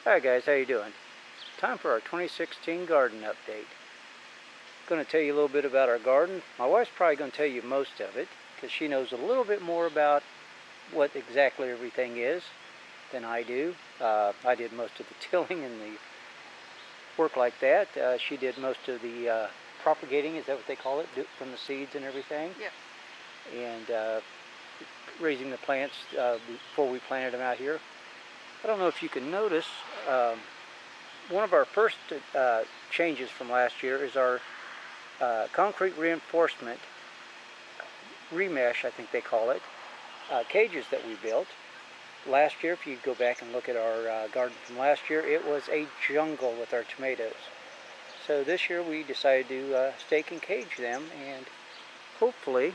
Hi guys, how you doing? Time for our 2016 garden update. Going to tell you a little bit about our garden. My wife's probably going to tell you most of it because she knows a little bit more about what exactly everything is than I do. I did most of the tilling and the work like that. She did most of the propagating, is that what they call it, from the seeds and everything? Yes. And raising the plants before we planted them out here. I don't know if you can notice, one of our first changes from last year is our concrete reinforcement, remesh I think they call it, cages that we built. Last year, if you go back and look at our garden from last year, it was a jungle with our tomatoes. So this year we decided to stake and cage them, and hopefully,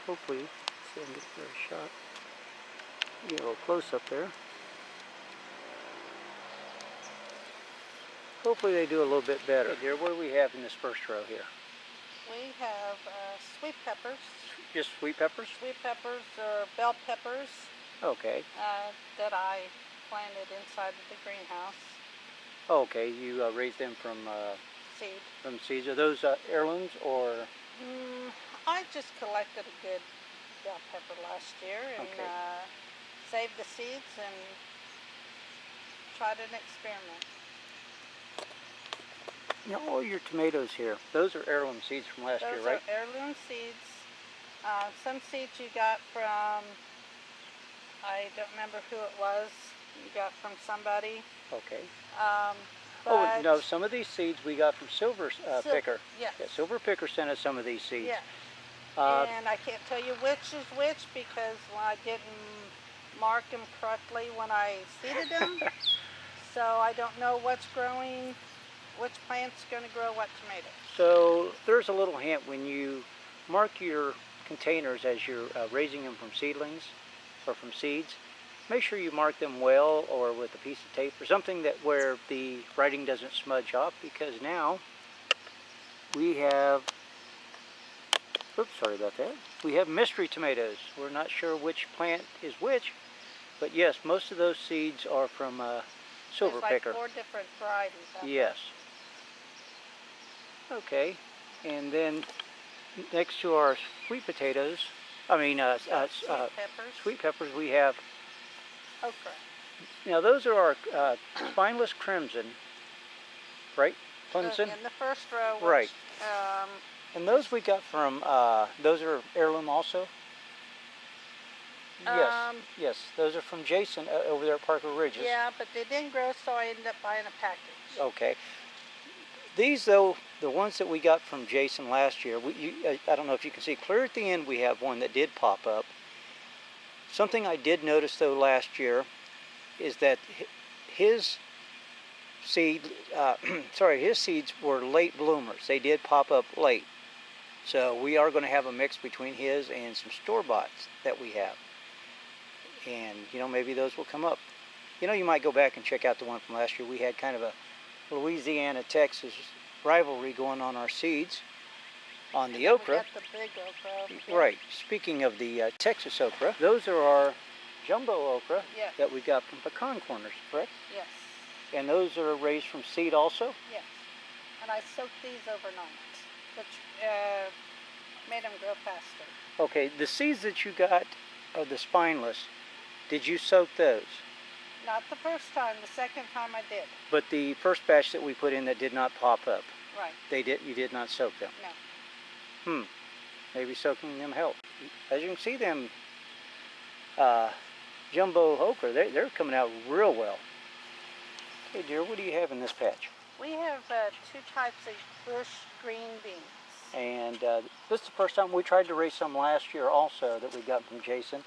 see if I can get a better shot. Get a little close up there. Hopefully they do a little bit better. Okay, dear, what do we have in this first row here? We have sweet peppers. Just sweet peppers? Sweet peppers or bell peppers. Okay. That I planted inside of the greenhouse. Okay, you raised them from seed. From seeds. Are those heirlooms or? I just collected a good bell pepper last year and saved the seeds and tried an experiment. Now, all your tomatoes here, those are heirloom seeds from last year, right? Those are heirloom seeds. Some seeds you got from, I don't remember who it was, you got from somebody. Okay. Oh, no, some of these seeds we got from Silver Picker. Yes. Yeah, Silver Picker sent us some of these seeds. Yes. And I can't tell you which is which because I didn't mark them correctly when I seeded them. So I don't know what's growing, which plant's going to grow what tomatoes. So there's a little hint when you mark your containers as you're raising them from seedlings or from seeds. Make sure you mark them well or with a piece of tape or something that where the writing doesn't smudge off, because now we have, oops, sorry about that. We have mystery tomatoes. We're not sure which plant is which, but yes, most of those seeds are from Silver Picker. There's like 4 different varieties. Yes. Okay, and then next to our sweet potatoes, sweet peppers, we have okra. Now those are our spineless crimson, right? Clemson? In the first row. Which, right. And those we got from, those are heirloom also? Yes, those are from Jason over there at Parker Ridges. Yeah, but they didn't grow, so I ended up buying a package. Okay. These, though, the ones that we got from Jason last year, I don't know if you can see, clear at the end we have one that did pop up. Something I did notice, though, last year is that his seeds were late bloomers. They did pop up late. So we are going to have a mix between his and some store-boughts that we have. And, maybe those will come up. You might go back and check out the one from last year. We had kind of a Louisiana-Texas rivalry going on our seeds on the okra. We got the big okra. Right. Speaking of the Texas okra, those are our jumbo okra that we got from Pecan Corners, correct? Yes. And those are raised from seed also? Yes. And I soaked these overnight, which made them grow faster. Okay, the seeds that you got of the spineless, did you soak those? Not the first time. The second time I did. But the first batch that we put in that did not pop up. Right. You did not soak them. No. Maybe soaking them helped. As you can see, them jumbo okra, they're coming out real well. Hey dear, what do you have in this patch? We have 2 types of bush green beans. And this is the first time we tried to raise some last year also that we got from Jason.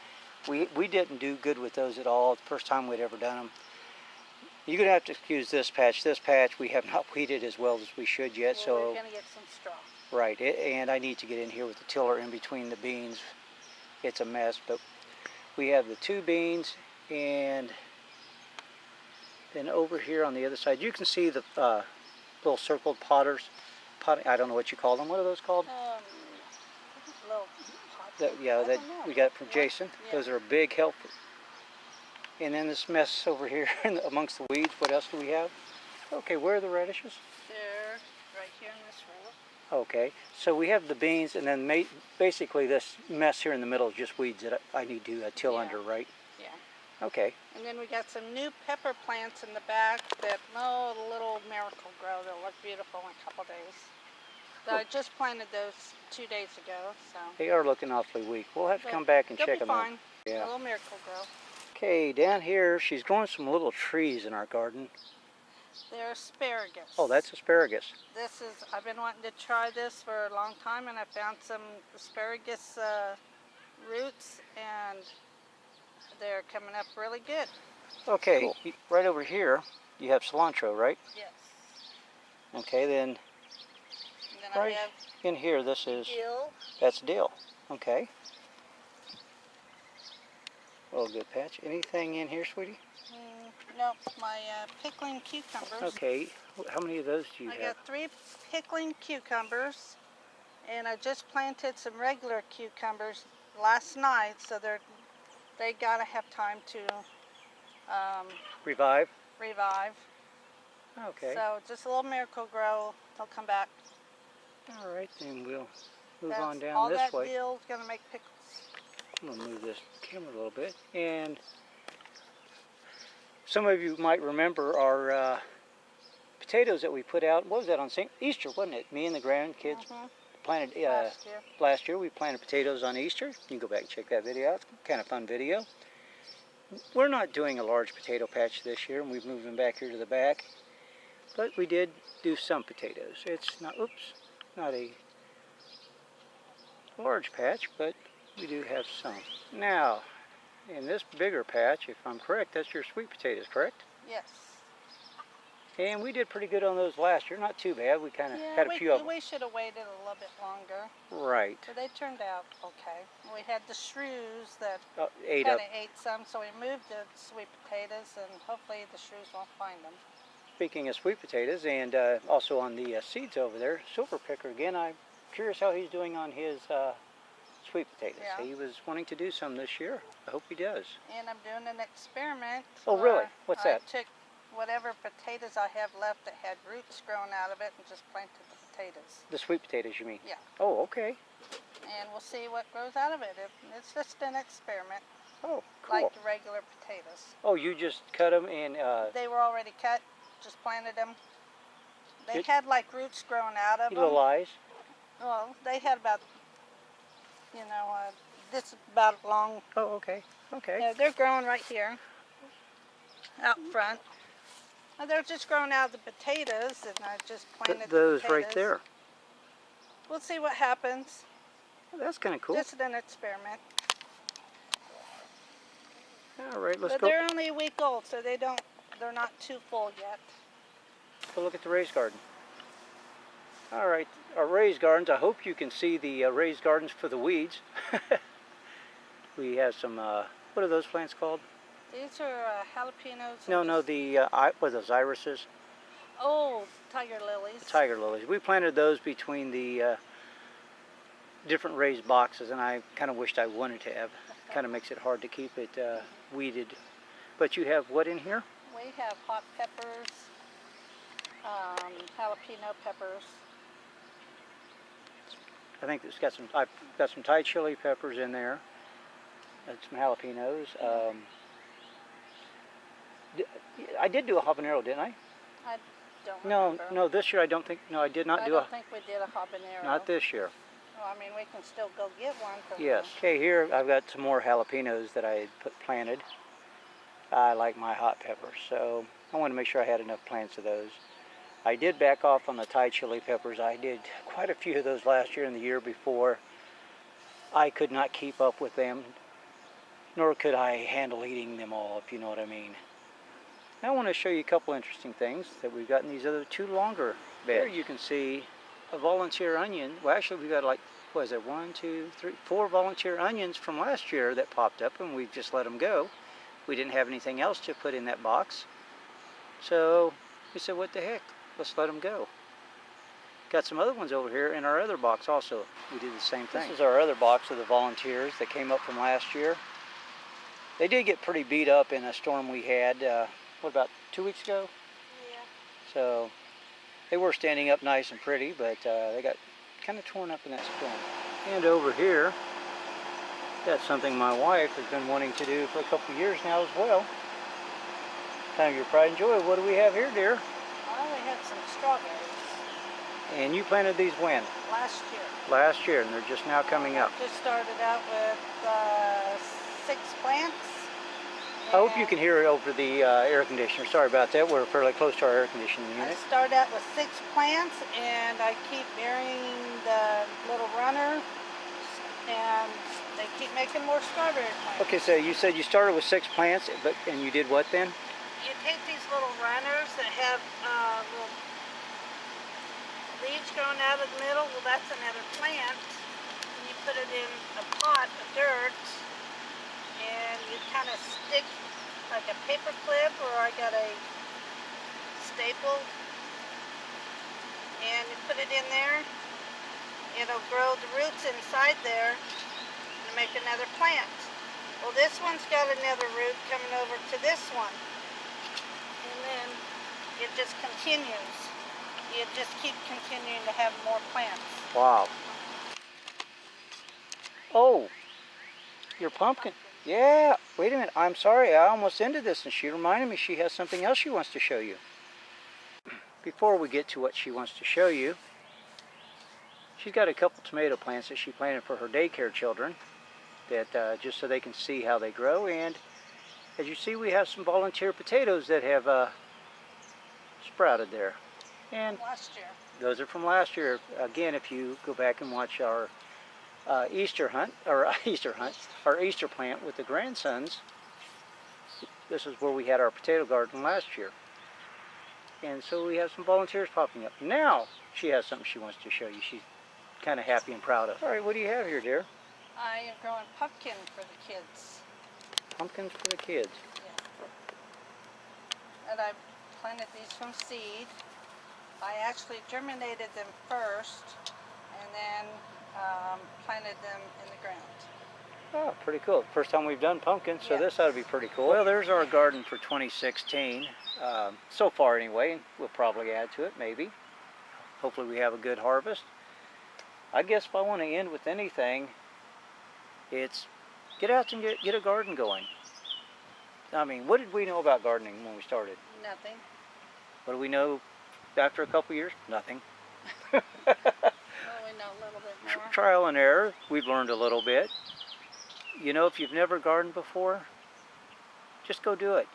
We didn't do good with those at all. The first time we'd ever done them. You're going to have to excuse this patch. This patch we have not weeded as well as we should yet. Well, so we're going to get some straw. Right, and I need to get in here with the tiller in between the beans. It's a mess, but we have the 2 beans, and then over here on the other side, you can see the little circled potters. I don't know what you call them. What are those called? Little that we got from Jason. Yeah. Those are a big help And then this mess over here amongst the weeds, what else do we have? Okay, where are the radishes? They're right here in this row. Okay, so we have the beans, and then basically this mess here in the middle is just weeds that I need to till Yeah. under, right? Yeah. Okay. And then we got some new pepper plants in the back that, oh, the little miracle grow. They'll look beautiful in a couple days. So I just planted those 2 days ago, so. They are looking awfully weak. We'll have to But come back and they'll check be them out. fine. Yeah. A little miracle grow. Okay, down here, she's growing some little trees in our garden. They're asparagus. Oh, that's asparagus. This is, I've been wanting to try this for a long time, and I found some asparagus roots, and they're coming up really good. Okay, Cool. Right over here, you have cilantro, right? Yes. Okay, then And then right I have in here, this is, dill. that's dill. Okay. Well, good patch. Anything in here, sweetie? Nope, my pickling cucumbers. Okay, how many of those do you I have? got 3 pickling cucumbers, and I just planted some regular cucumbers last night, so they gotta have time to Revive? revive. Okay. So just a little miracle grow, they'll come back. All right, then we'll move That's on down all this that way. dill's gonna make pickles. I'm gonna move this camera a little bit. And some of you might remember our potatoes that we put out. What was that on Easter, wasn't it? Me and the grandkids planted last year. We planted potatoes on Easter. You can go back and check that video out. It's kind of a fun video. We're not doing a large potato patch this year, and we've moved them back here to the back. But we did do some potatoes. It's not, not a large patch, but we do have some. Now, in this bigger patch, if I'm correct, that's your sweet potatoes, correct? Yes. And we did pretty good on those last year. Not too bad. We kind of had a few of them. We should have waited a little bit longer. Right. But they turned out okay. We had the shrews that Ate kind up. of ate some, so we moved the sweet potatoes, and hopefully the shrews won't find them. Speaking of sweet potatoes, and also on the seeds over there, Silver Picker again, I'm curious how he's doing on his sweet potatoes. Yeah. He was wanting to do some this year. I hope he does. And I'm doing an experiment. Oh, really? What's that? I took whatever potatoes I have left that had roots growing out of it and just planted the potatoes. The sweet potatoes, you mean? Yeah. Oh, okay. And we'll see what grows out of it. It's just an experiment. Oh, cool. Like the regular potatoes. Oh, you just cut them and... They were already cut, just planted them. They had like roots growing out of them. Little eyes? Well, they had about, this about long. Oh, okay. Okay. Yeah, they're growing right here, out front. They're just growing out of the potatoes, and I just planted those the potatoes. right there. We'll see what happens. Well, that's kind of cool. Just an experiment. All right, let's But go. they're only a week old, so they're not too full yet. Go look at the raised garden. All right, our raised gardens. I hope you can see the raised gardens for the weeds. We have some. What are those plants called? These are jalapenos. No, what are those, irises? Oh, tiger lilies. Tiger lilies. We planted those between the different raised boxes, and I kind of wished I wanted to have. Kind of makes it hard to keep it weeded. But you have what in here? We have hot peppers, jalapeno peppers. I think it's got some. I've got some Thai chili peppers in there. Some jalapenos. I did do a habanero, didn't I? I don't No, remember. no. This year I don't think. No, I did not I do don't think we did a habanero. Not this year. Well, I mean, we can still go get one. Yes. Okay, here I've got some more jalapenos that I had planted. I like my hot peppers, so I wanted to make sure I had enough plants of those. I did back off on the Thai chili peppers. I did quite a few of those last year and the year before. I could not keep up with them, nor could I handle eating them all, if you know what I mean. Now I want to show you a couple interesting things that we've got in these other 2 longer beds. Here you can see a volunteer onion. Well, actually we've got like, what is it, 1, 2, 3, 4 volunteer onions from last year that popped up, and we've just let them go. We didn't have anything else to put in that box. So we said, what the heck, let's let them go. Got some other ones over here in our other box also. We did the same thing. This is our other box of the volunteers that came up from last year. They did get pretty beat up in a storm we had, what, about 2 weeks ago? Yeah. So they were standing up nice and pretty, but they got kind of torn up in that storm. And over here, that's something my wife has been wanting to do for a couple of years now as well. Time of your pride and joy. What do we have here, dear? Well, we had some strawberries And you planted these when? last year. Last year, and they're just now coming up. Just started out with 6 plants. I hope you and can hear it over the air conditioner. Sorry about that. We're fairly close to our air conditioning I unit. started out with 6 plants, and I keep burying the little runner, and they keep making more strawberry plants. Okay, so you said you started with 6 plants, and you did what then? You take these little runners that have little leaves growing out of the middle. Well, that's another plant. And you put it in a pot of dirt, and you kind of stick like a paper clip, or I got a staple, and you put it in there. It'll grow the roots inside there and make another plant. Well, this one's got another root coming over to this one. And then it just continues. You just keep continuing to have more plants. Wow. Oh, your pumpkin. Yeah, wait a minute. I'm sorry. I almost ended this, and she reminded me she has something else she wants to show you. Before we get to what she wants to show you, she's got a couple tomato plants that she planted for her daycare children, that just so they can see how they grow. And as you see, we have some volunteer potatoes that have sprouted there. And Last year. those are from last year. Again, if you go back and watch our Easter plant with the grandsons, this is where we had our potato garden last year. And so we have some volunteers popping up. Now she has something she wants to show you. She's kind of happy and proud of. All right, what do you have here, dear? I am growing pumpkin for the kids. Pumpkins for the kids. Yeah. And I planted these from seed. I actually germinated them first, and then planted them in the ground. Oh, pretty cool. First time we've done pumpkins, so Yeah. this ought to be pretty cool. Well, there's our garden for 2016. So far anyway. We'll probably add to it, maybe. Hopefully we have a good harvest. I guess if I want to end with anything, it's get out and get a garden going. I mean, what did we know about gardening when we started? Nothing. What do we know after a couple years? Nothing. Well, we know a little bit more. Trial and error. We've learned a little bit. You know, if you've never gardened before, just go do it.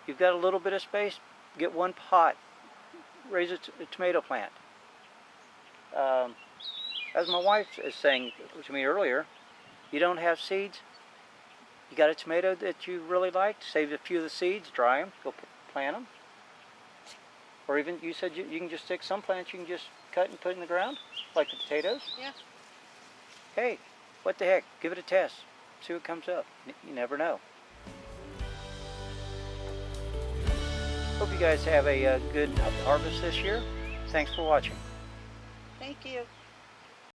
You've got a little bit of space, get one pot, raise a tomato plant. As my wife is saying to me earlier, you don't have seeds, you got a tomato that you really liked, save a few of the seeds, dry them, go plant them. Or even, you said you can just stick some plants you can just cut and put in the ground, like the potatoes. Yeah. Hey, what the heck, give it a test, see what comes up. You never know. Hope you guys have a good harvest this year. Thanks for watching. Thank you.